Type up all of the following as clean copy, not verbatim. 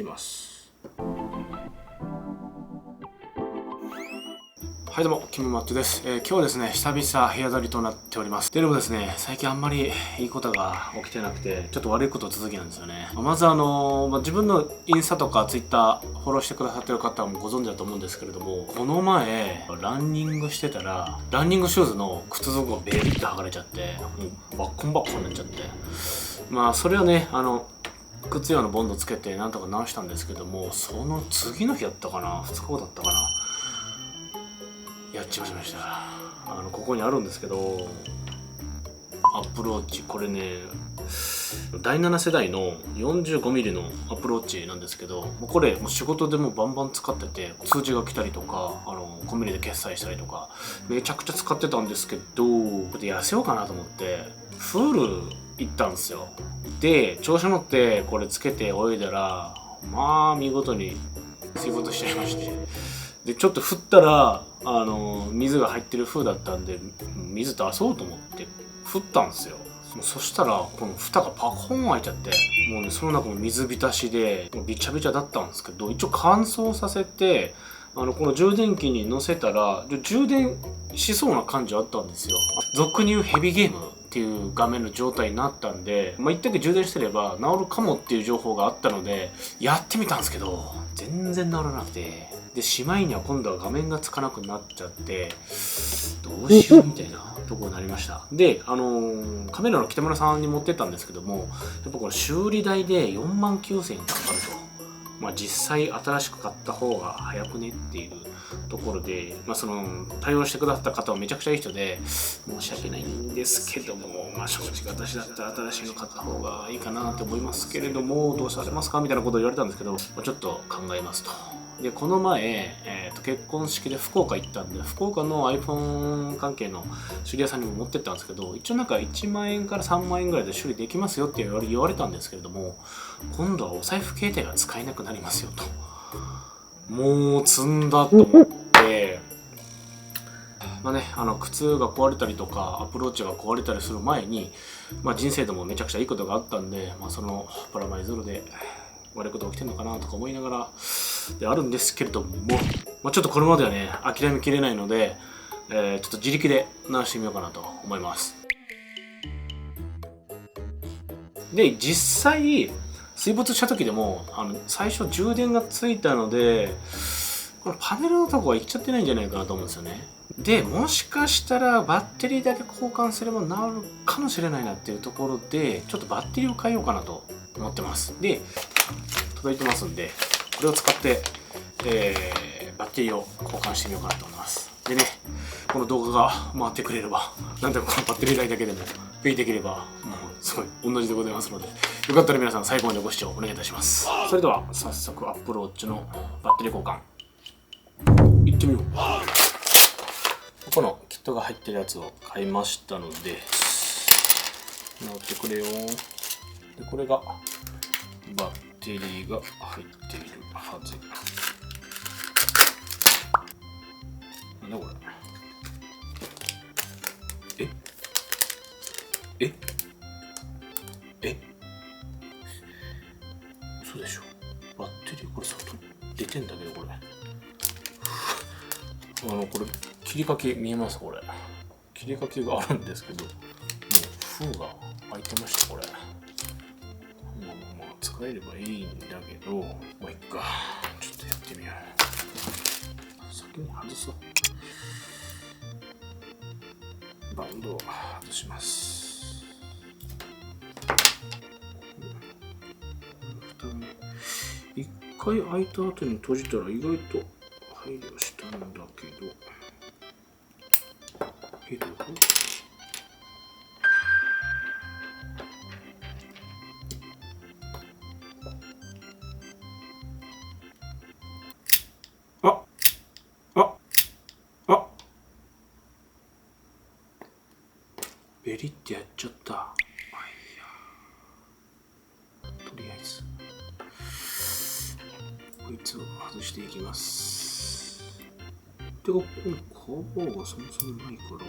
きます。はいどうも、キムマットです。今日はですね、久々部屋撮りとなっております。でもですね、最近あんまりいいことが起きてなくて、ちょっと悪いこと続きなんですよね。まず自分のインスタとかツイッターフォローしてくださってる方もご存知だと思うんですけれども、この前、ランニングしてたら、ランニングシューズの靴底がベリッと剥がれちゃって、もうバッコンバッコンになっちゃって。それはね、靴用のボンドつけてなんとか直したんですけども、その次の日やったかな、2日後だったかな、やっちまいました。ここにあるんですけど、アップルウォッチ、これね、第7世代の 45mm のアップルウォッチなんですけど、これもう仕事でもバンバン使ってて、通知が来たりとか、コンビニで決済したりとかめちゃくちゃ使ってたんですけど、これ痩せようかなと思ってフール行ったんですよ。で調子乗ってこれつけて泳いだら、見事に水没しちゃいまして、でちょっと振ったら水が入ってる風だったんで、水出そうと思って振ったんですよ。そしたらこの蓋がパコーン開いちゃって、もうねその中も水浸しでもうびちゃびちゃだったんですけど、一応乾燥させてこの充電器に乗せたら充電しそうな感じはあったんですよ。俗に言うヘビーゲームっていう画面の状態になったんで、一旦充電してれば治るかもっていう情報があったのでやってみたんですけど、全然治らなくて、でしまいには今度は画面がつかなくなっちゃって、どうしようみたいなところになりました。でカメラの北村さんに持ってったんですけども、やっぱこれ修理代で49,000円かかると。実際新しく買った方が早くねっていうところで、その対応してくださった方はめちゃくちゃいい人で申し訳ないんですけども、正直私だったら新しいの買った方がいいかなと思いますけれども、どうされますかみたいなことを言われたんですけど、ちょっと考えますと。でこの前、結婚式で福岡行ったんで、福岡の iPhone 関係の修理屋さんにも持ってったんですけど、一応なんか1万円から3万円ぐらいで修理できますよって言われたんですけれども、今度はお財布携帯が使えなくなりますよと。もう積んだと思って、靴が壊れたりとかアプローチが壊れたりする前に、人生でもめちゃくちゃいいことがあったんで、そのプラマイゼロで悪いこと起きてるのかなとか思いながらであるんですけれども、ちょっとこれまではね諦めきれないので、ちょっと自力で直してみようかなと思います。で実際水没した時でも最初充電がついたので、このパネルのとこは行っちゃってないんじゃないかなと思うんですよね。でもしかしたらバッテリーだけ交換すれば治るかもしれないなっていうところで、ちょっとバッテリーを変えようかなと思ってます。で届いてますんで、これを使って、バッテリーを交換してみようかなと思います。でね、この動画が回ってくれれば、なんでこのバッテリー代だけでもペイできれば、もうすごい同じでございますので、よかったら皆さん最後までご視聴お願いいたします。それでは早速アップルウォッチのバッテリー交換いってみよう。このキットが入ってるやつを買いましたので直ってくれよ。でこれがバッテリーが入っているはず。なんだこれ。嘘でしょ。バッテリーこれ外出てんだけど、これこれ切り欠き見えます？これ切り欠きがあるんですけど、もう封が開いてました。これ使えればいいんだけど、いっか、ちょっとやってみよう。先に外そう。バンドを外します。一回開いた後に閉じたら意外と配慮したんだけど、どこ？ベリってやっちゃった。とりあえずこいつを外していきます。でここのカバーがそもそもないから、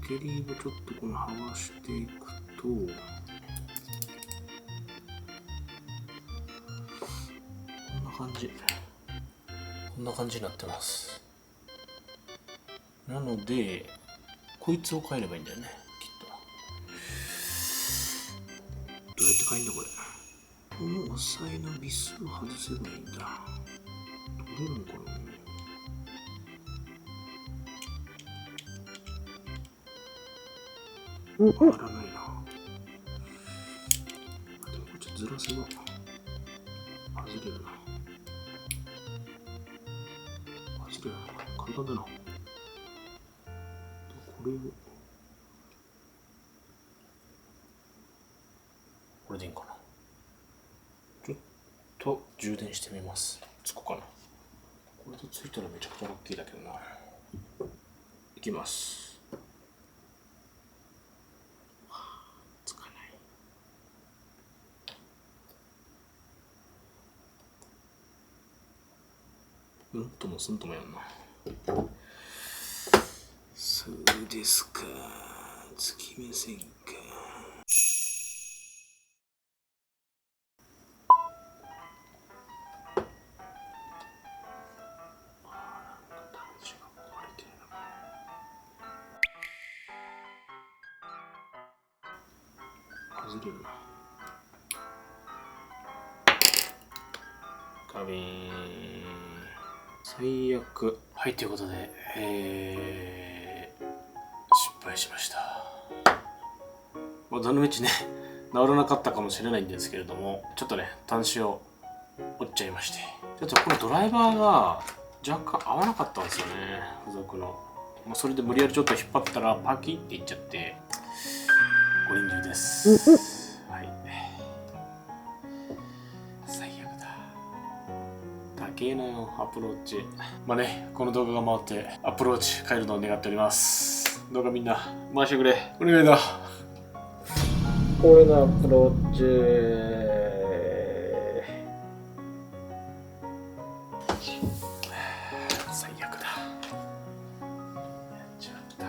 テリーをちょっとこの剥がしていくと、こんな感じ。こんな感じになってます。なので、こいつを変えればいいんだよね、きっと。どうやって変えんだこれ。この押さえの微数を外せばいいんだ。どうなのかな。回らないな。でもこっちずらせば外れるな。外れるな。簡単だな。これをこれでいいんかな。ちょっと充電してみます。つくかな。これでついたらめちゃくちゃラッキーだけどな。いきます。つかない。うんともすんともやんな。そうですか。つきませんか。外れるな。カビーン。最悪。はい、ということで、失敗しました。どのみちね、治らなかったかもしれないんですけれども、ちょっとね、端子を折っちゃいまして。ちょっとこのドライバーが若干合わなかったんですよね、付属の。それで無理やりちょっと引っ張ったらパキっていっちゃって、ご臨終です。はい。最悪だ。高えなよ、アプローチ。まあね、この動画が回ってアプローチ変えるのを願っております。動画みんな回してくれ。お願いだ。これのアプローチ。最悪だ。やっちまった。